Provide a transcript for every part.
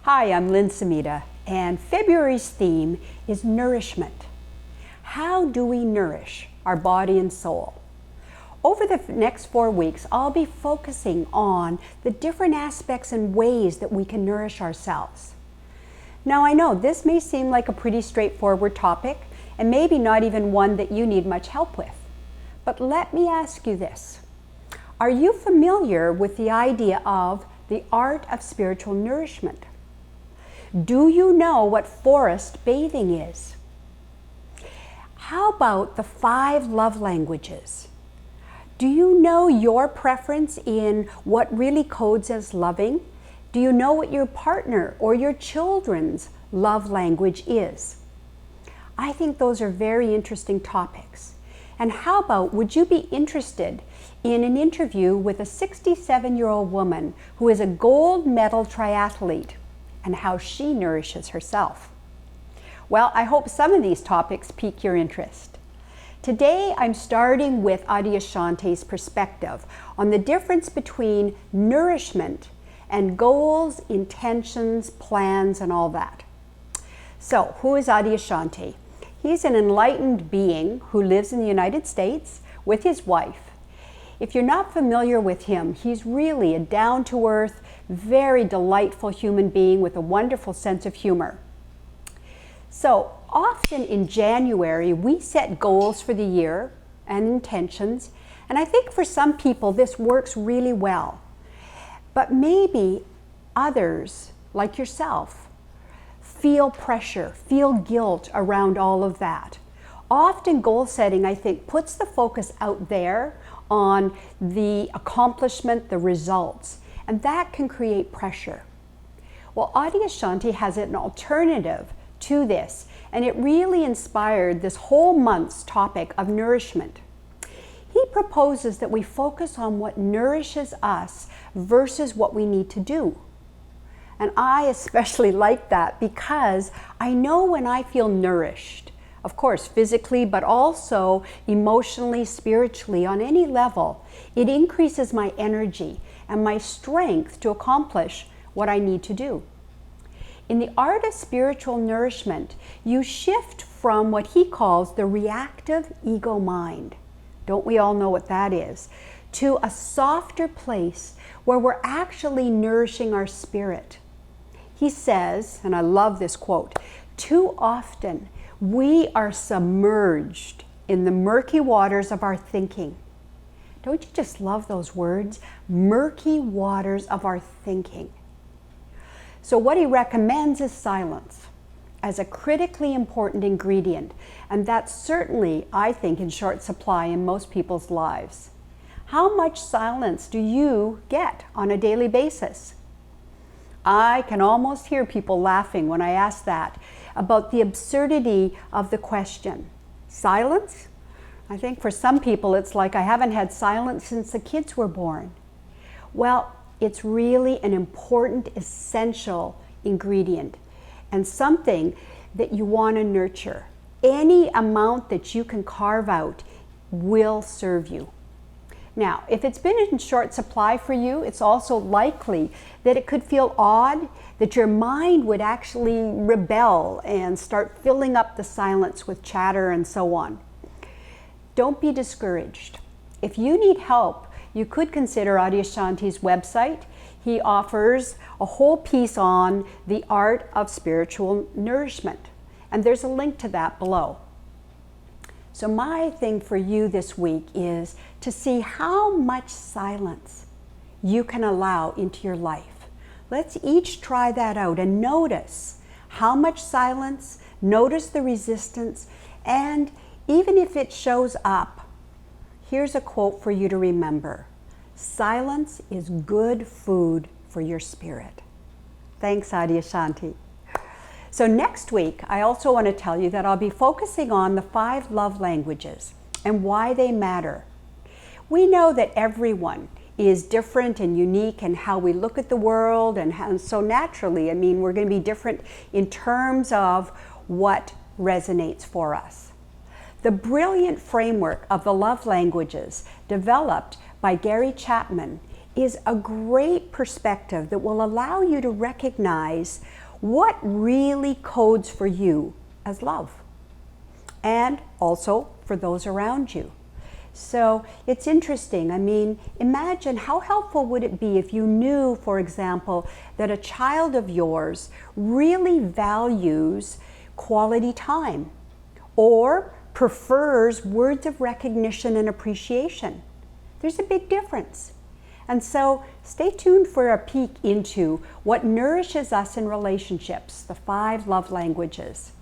Hi, I'm Lynn Samita, and February's theme is nourishment. How do we nourish our body and soul? Over the next 4 weeks, I'll be focusing on the different aspects and ways that we can nourish ourselves. Now, I know this may seem like a pretty straightforward topic, and maybe not even one that you need much help with. But let me ask you this. Are you familiar with the idea of the art of spiritual nourishment? Do you know what forest bathing is? How about the 5 love languages? Do you know your preference in what really codes as loving? Do you know what your partner or your children's love language is? I think those are very interesting topics. And how about, would you be interested in an interview with a 67-year-old woman who is a gold medal triathlete and how she nourishes herself? Well, I hope some of these topics pique your interest. Today, I'm starting with Adyashanti's perspective on the difference between nourishment and goals, intentions, plans, and all that. So, who is Adyashanti? He's an enlightened being who lives in the United States with his wife. If you're not familiar with him, he's really a down-to-earth, very delightful human being with a wonderful sense of humor. So often in January, we set goals for the year and intentions, and I think for some people this works really well. But maybe others, like yourself, feel pressure, feel guilt around all of that. Often goal setting, I think, puts the focus out there on the accomplishment, the results, and that can create pressure. Well, Adyashanti has an alternative to this, and it really inspired this whole month's topic of nourishment. He proposes that we focus on what nourishes us versus what we need to do. And I especially like that because I know when I feel nourished, of course physically, but also emotionally, spiritually, on any level, it increases my energy and my strength to accomplish what I need to do. In the art of spiritual nourishment, you shift from what he calls the reactive ego mind. Don't we all know what that is? To a softer place where we're actually nourishing our spirit. He says, and I love this quote, "Too often we are submerged in the murky waters of our thinking." Don't you just love those words? Murky waters of our thinking. So what he recommends is silence as a critically important ingredient, and that's certainly, I think, in short supply in most people's lives. How much silence do you get on a daily basis? I can almost hear people laughing when I ask that about the absurdity of the question. Silence? I think for some people it's like I haven't had silence since the kids were born. Well, it's really an important, essential ingredient and something that you want to nurture. Any amount that you can carve out will serve you. Now, if it's been in short supply for you, it's also likely that it could feel odd, that your mind would actually rebel and start filling up the silence with chatter and so on. Don't be discouraged. If you need help, you could consider Adyashanti's website. He offers a whole piece on the art of spiritual nourishment, and there's a link to that below. So my thing for you this week is to see how much silence you can allow into your life. Let's each try that out and notice how much silence, notice the resistance, and even if it shows up, here's a quote for you to remember. Silence is good food for your spirit. Thanks, Adyashanti. So next week, I also want to tell you that I'll be focusing on the 5 love languages and why they matter. We know that everyone is different and unique in how we look at the world, and so naturally, we're going to be different in terms of what resonates for us. The brilliant framework of the love languages developed by Gary Chapman is a great perspective that will allow you to recognize what really codes for you as love, and also for those around you. So it's interesting. I mean, imagine how helpful would it be if you knew, for example, that a child of yours really values quality time or prefers words of recognition and appreciation. There's a big difference. And so stay tuned for a peek into what nourishes us in relationships, the 5 love languages.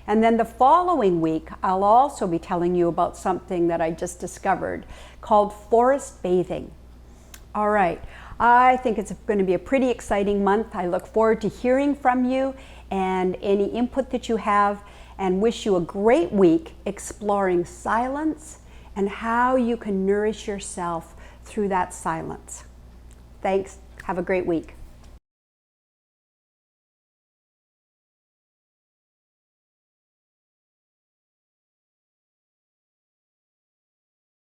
And then the following week, I'll also be telling you about something that I just discovered called forest bathing. All right, I think it's going to be a pretty exciting month. I look forward to hearing from you and any input that you have, and wish you a great week exploring silence and how you can nourish yourself through that silence. Thanks. Have a great week.